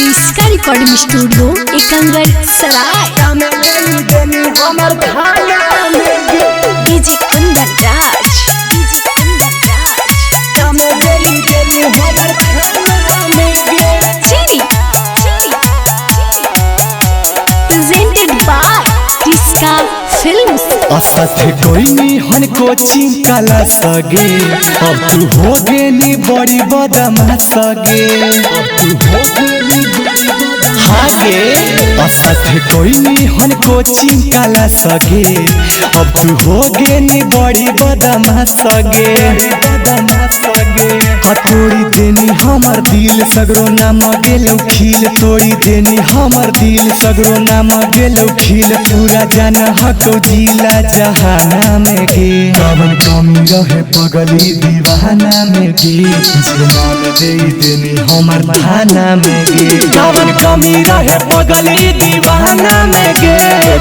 इसका recording studio Ekangar Sarai DJ Kundan Raj presented by इसका film असत कोई नी हन कोचिंग काला सगे अब तू हो गे नी बड़ी बदमा सगे अब तू हो गे नी हागे असत कोई नी हन कोचिंग काला सगे अब तू हो गे नी बड़ी बदमा सगे तोड़ी देनी हमर दिल सगरो नाम गेलौ खिल तोड़ी देनी हमर दिल सगरो नाम गेलौ खिल पूरा जान हको जिला जहाना में गे कवन कमी रहे पगली दीवाना में गे जे नाम दे देनी हमर थाना में गे कवन कमी रहे पगली दीवाना में गे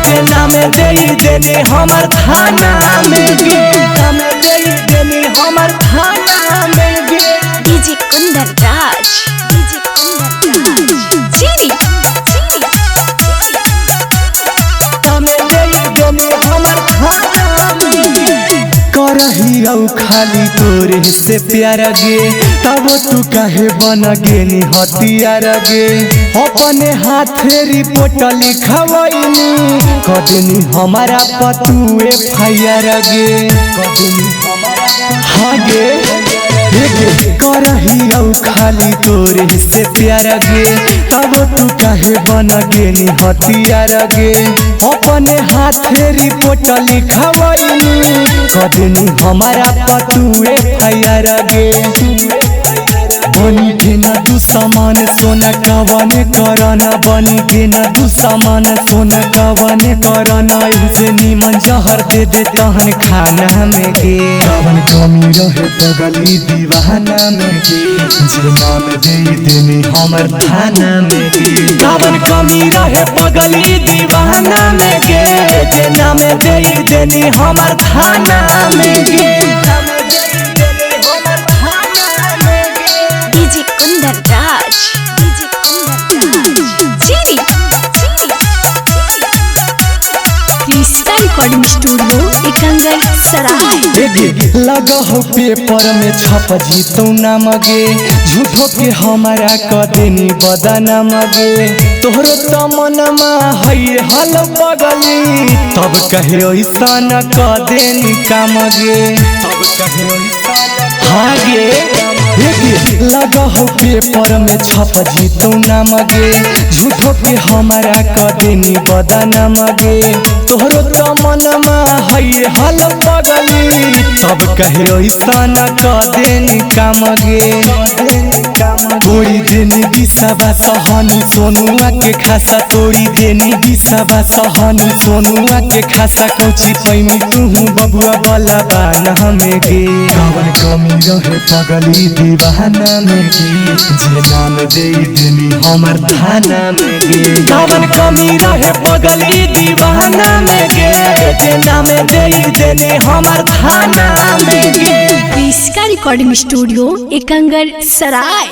जे नाम दे देनी हमर थाना में गे नाम दे देनी हमर थाना में गे डीजे कुंदन राज चीनी करही औ खाली तोरे से प्यार गे तब तू काहे बन गेनी हथियार गे अपने हाथे रिपोर्ट लिखवैनी कदनी हमारा पतुए फायर गे कदनी हाँ गे करही औ खाली तोरे से प्यार गे तब तू काहे बन गेनी हथियार गे अपने हाथे रिपोर्ट लिखवैनी कदनी हमारा पतुए फायर गे बनी के ना तू सामान सोना कवने करना बनी के ना तू सामान सोना कवने करना इनसे नीमन जहर दे दे तहन खाना में गे कवन कमी रहे पगली दीवाना में गे जे नाम दे देनी हमर थाना में गे कवन कमी रहे पगली दीवाना में गे जे नाम दे देनी हमर थाना में गे डीजे कुंदन राज चीनी इसका रिकॉर्डिंग स्टूडियो एकंगर सराय लगा हो पेपर में छप जीतौ नाम गे झूठो के हमारा कदनी बदनाम गे तोहरो तो मनमा है हल बगली तब कहे ऐसा न कदेनी काम गे तब कहे हाँ गे लगा हो पेपर में छप जीतौ नाम गे झूठो के हमारा कदनी बदनाम गे तोहरो तो मनमा है हल बगली तब कहे ऐसा न कदेनी काम गे तोड़ी देनी बिसाबा सहनी सोनुआ के खासा तोड़ी देनी बिसाबा सहनी सोनुआ के खासा कौची पैमी तुहू बबुआ वाला बाना में गे कवन कमी रहे पगली दीवाना में गे जे नाम दे देनी हमर थाना में गे कवन कमी रहे पगली दीवाना में गे जे नाम दे देनी हमर थाना में गे इसका रिकॉर्डिंग स्टूडियो एकंगर सराय।